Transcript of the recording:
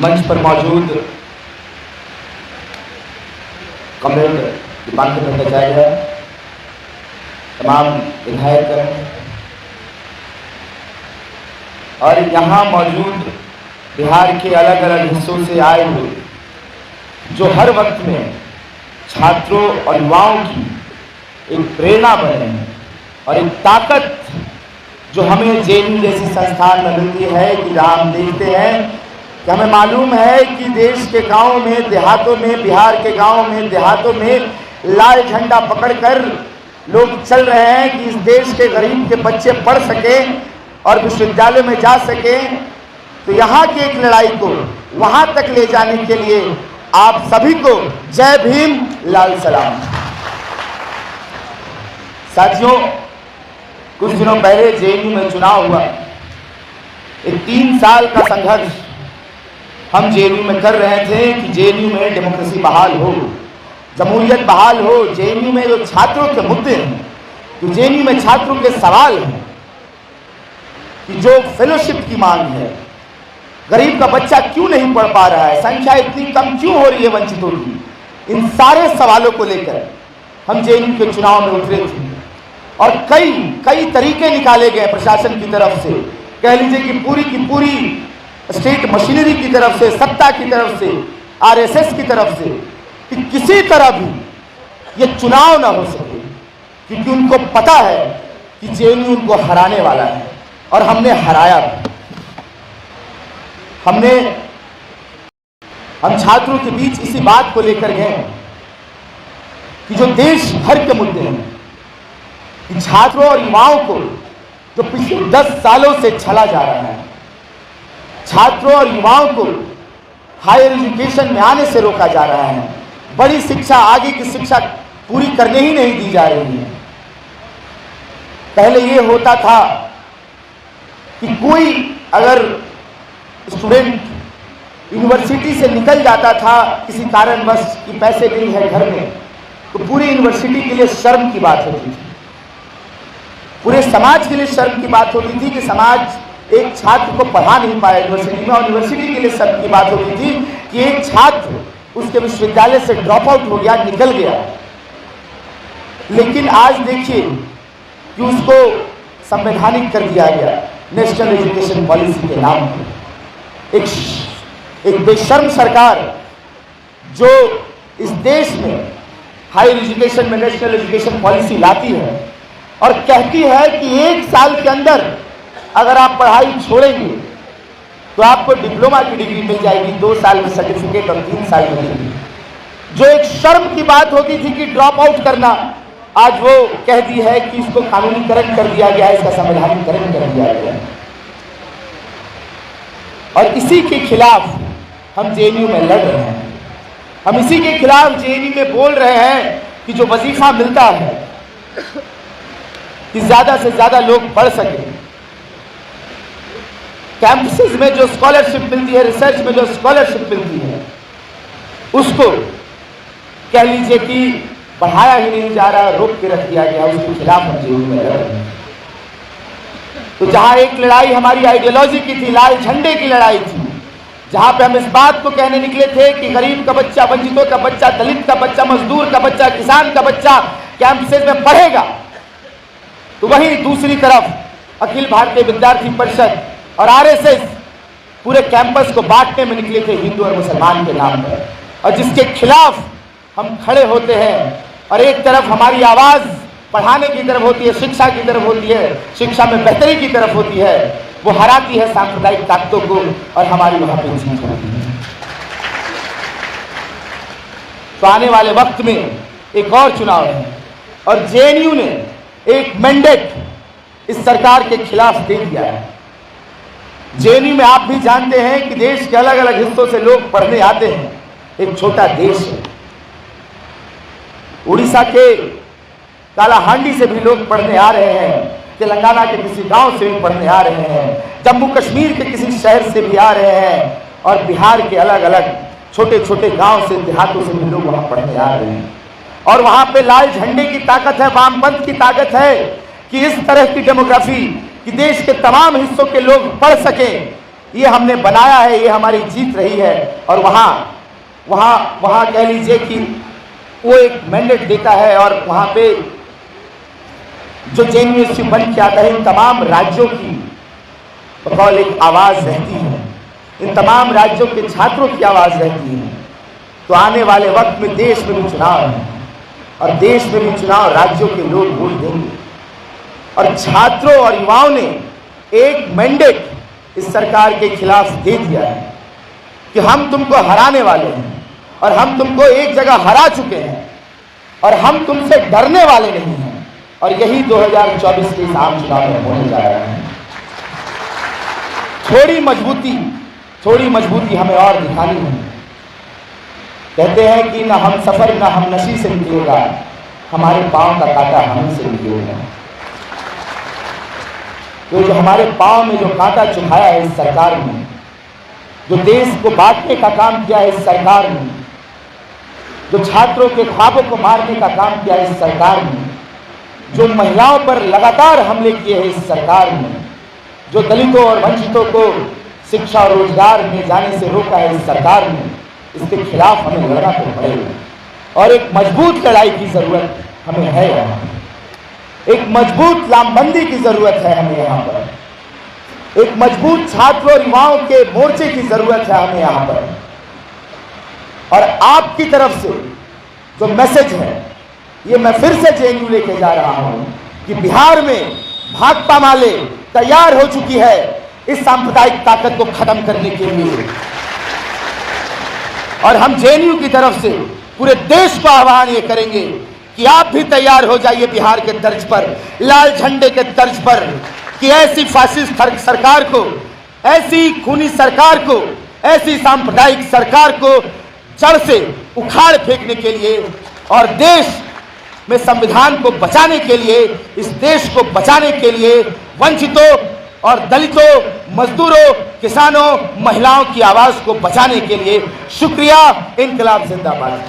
मंच पर मौजूद कॉमरेड दीपांकर भट्टाचार्य, तमाम विधायक और यहाँ मौजूद बिहार के अलग अलग हिस्सों से आए हुए जो हर वक्त में छात्रों और युवाओं की एक प्रेरणा बने हैं और एक ताकत जो हमें जेएनयू जैसी संस्थान में मिलती है कि जहाँ हम देखते हैं कि हमें मालूम है कि देश के गांवों में, देहातों में, बिहार के गांवों में, देहातों में लाल झंडा पकड़कर लोग चल रहे हैं कि इस देश के गरीब के बच्चे पढ़ सकें और विश्वविद्यालय में जा सकें। तो यहाँ की एक लड़ाई को वहाँ तक ले जाने के लिए आप सभी को जय भीम, लाल सलाम। साथियों, कुछ दिनों पहले जेएनयू में चुनाव हुआ। एक 3 साल का संघर्ष हम जेएनयू में कर रहे थे कि जेएनयू में डेमोक्रेसी बहाल हो, जमहूरियत बहाल हो। जेएनयू में जो छात्रों के मुद्दे हैं, तो जेएनयू में छात्रों के सवाल हैं कि जो फेलोशिप की मांग है, गरीब का बच्चा क्यों नहीं पढ़ पा रहा है, संख्या इतनी कम क्यों हो रही है वंचितों की, इन सारे सवालों को लेकर हम जेएनयू के चुनाव में उतरे थे और कई तरीके निकाले गए प्रशासन की तरफ से, कह लीजिए कि पूरी स्टेट मशीनरी की तरफ से, सत्ता की तरफ से, आरएसएस की तरफ से, कि किसी तरह भी ये चुनाव ना हो सके, क्योंकि उनको पता है कि जेएनयू उनको हराने वाला है और हमने हराया। हम छात्रों के बीच इसी बात को लेकर गए कि जो देश भर के मुद्दे हैं, कि छात्रों और युवाओं को जो पिछले 10 सालों से छला जा रहा है, छात्रों और युवाओं को हायर एजुकेशन में आने से रोका जा रहा है, बड़ी शिक्षा, आगे की शिक्षा पूरी करने ही नहीं दी जा रही है। पहले ये होता था कि कोई अगर स्टूडेंट यूनिवर्सिटी से निकल जाता था किसी कारणवश कि पैसे नहीं है घर में, तो पूरी यूनिवर्सिटी के लिए शर्म की बात होती थी, पूरे समाज के लिए शर्म की बात होती थी कि समाज एक छात्र को पढ़ा नहीं पाया यूनिवर्सिटी में, और यूनिवर्सिटी के लिए शर्म की बात होती थी कि एक छात्र उसके विश्वविद्यालय से ड्रॉप आउट हो गया, निकल गया। लेकिन आज देखिए कि उसको संवैधानिक कर दिया गया नेशनल एजुकेशन पॉलिसी के नाम पर। एक बेशर्म सरकार जो इस देश में हायर एजुकेशन में नेशनल एजुकेशन पॉलिसी लाती है और कहती है कि 1 साल के अंदर अगर आप पढ़ाई छोड़ेंगे तो आपको डिप्लोमा की डिग्री मिल जाएगी, 2 साल में सर्टिफिकेट और 3 साल में डिग्री। जो एक शर्म की बात होती थी कि ड्रॉप आउट करना, आज वो कह दी है कि इसको कानूनीकरण कर दिया गया है, इसका संवैधानिकरण कर दिया गया है। और इसी के खिलाफ हम जेएनयू में लड़ रहे हैं। हम इसी के खिलाफ जेएनयू में बोल रहे हैं कि जो वजीफा मिलता है कि ज्यादा से ज्यादा लोग पढ़ सके, कैंपसेस में जो स्कॉलरशिप मिलती है, रिसर्च में जो स्कॉलरशिप मिलती है, उसको कह लीजिए कि बढ़ाया ही नहीं जा रहा, रोक के रख दिया गया। उसके खिलाफ हम जेएनयू में लड़ रहे हैं। तो जहां एक लड़ाई हमारी आइडियोलॉजी की थी, लाल झंडे की लड़ाई थी, जहां पे हम इस बात को कहने निकले थे कि गरीब का बच्चा, वंचितों का बच्चा, दलित का बच्चा, मजदूर का बच्चा, किसान का बच्चा कैंपसेस में पढ़ेगा, तो वहीं दूसरी तरफ अखिल भारतीय विद्यार्थी परिषद और आरएसएस पूरे कैंपस को बांटने में निकले थे हिंदू और मुसलमान के नाम पर, और जिसके खिलाफ हम खड़े होते हैं। और एक तरफ हमारी आवाज पढ़ाने की तरफ होती है, शिक्षा की तरफ होती है, शिक्षा में बेहतरी की तरफ होती है, वो हराती है सांप्रदायिक ताकतों को और हमारी वहां पर जीत होती है। तो आने वाले वक्त में एक और चुनाव है और जेएनयू ने एक मैंडेट इस सरकार के खिलाफ दे दिया है। जेएनयू में आप भी जानते हैं कि देश के अलग अलग हिस्सों से लोग पढ़ने आते हैं। एक छोटा देश है, उड़ीसा के कालाहांडी से भी लोग पढ़ने आ रहे हैं, तेलंगाना के किसी गांव से भी पढ़ने आ रहे हैं, जम्मू कश्मीर के किसी शहर से भी आ रहे हैं, और बिहार के अलग अलग छोटे छोटे गांव से, देहातों से भी लोग वहां पढ़ने आ रहे हैं। और वहां पे लाल झंडे की ताकत है, वामपंथ की ताकत है कि इस तरह की डेमोग्राफी कि देश के तमाम हिस्सों के लोग पढ़ सकें, ये हमने बनाया है, ये हमारी जीत रही है। और वहाँ कह लीजिए कि वो एक मैंडेट देता है और वहाँ पे जो जेएनयू यूनिवर्सिटी बन के आता है, इन तमाम राज्यों की बकौल एक आवाज़ रहती है, इन तमाम राज्यों के छात्रों की आवाज़ रहती है। तो आने वाले वक्त में देश में भी चुनाव है और देश में भी चुनाव राज्यों के लोग वोट देंगे। और छात्रों और युवाओं ने एक मैंडेट इस सरकार के खिलाफ दे दिया है कि हम तुमको हराने वाले हैं और हम तुमको एक जगह हरा चुके हैं और हम तुमसे डरने वाले नहीं हैं। और यही 2024 के इस आम चुनाव में होने जा रहा है। थोड़ी मजबूती हमें और दिखानी है। कहते हैं कि ना हम सफर ना हम नशी से निकलेगा, हमारे पांव का कांटा हम से निकलेगा। तो जो हमारे पांव में जो कांटा चुभाया है इस सरकार ने, जो देश को बांटने का काम किया है इस सरकार ने, जो छात्रों के ख्वाबों को मारने का काम किया है इस सरकार ने, जो महिलाओं पर लगातार हमले किए हैं इस सरकार ने, जो दलितों और वंचितों को शिक्षा और रोजगार में जाने से रोका है इस सरकार ने, इसके खिलाफ हमें लड़ना तो पड़ेगा। और एक मजबूत लड़ाई की जरूरत हमें है यहाँ, एक मजबूत लामबंदी की जरूरत है हमें यहाँ पर, एक मजबूत छात्र और युवाओं के मोर्चे की जरूरत है हमें यहाँ पर। और आपकी तरफ से जो मैसेज है, ये मैं फिर से जेएनयू लेके जा रहा हूँ कि बिहार में भाकपा माले तैयार हो चुकी है इस सांप्रदायिक ताकत को खत्म करने के लिए। और हम जेएनयू की तरफ से पूरे देश को आह्वान ये करेंगे कि आप भी तैयार हो जाइए बिहार के तर्ज पर, लाल झंडे के तर्ज पर, कि ऐसी फासिस्ट सरकार को, ऐसी खूनी सरकार को, ऐसी सांप्रदायिक सरकार को जड़ से उखाड़ फेंकने के लिए और देश में संविधान को बचाने के लिए, इस देश को बचाने के लिए वंचितों और दलितों, मजदूरों, किसानों, महिलाओं की आवाज को बचाने के लिए। शुक्रिया। इनकलाब जिंदाबाद।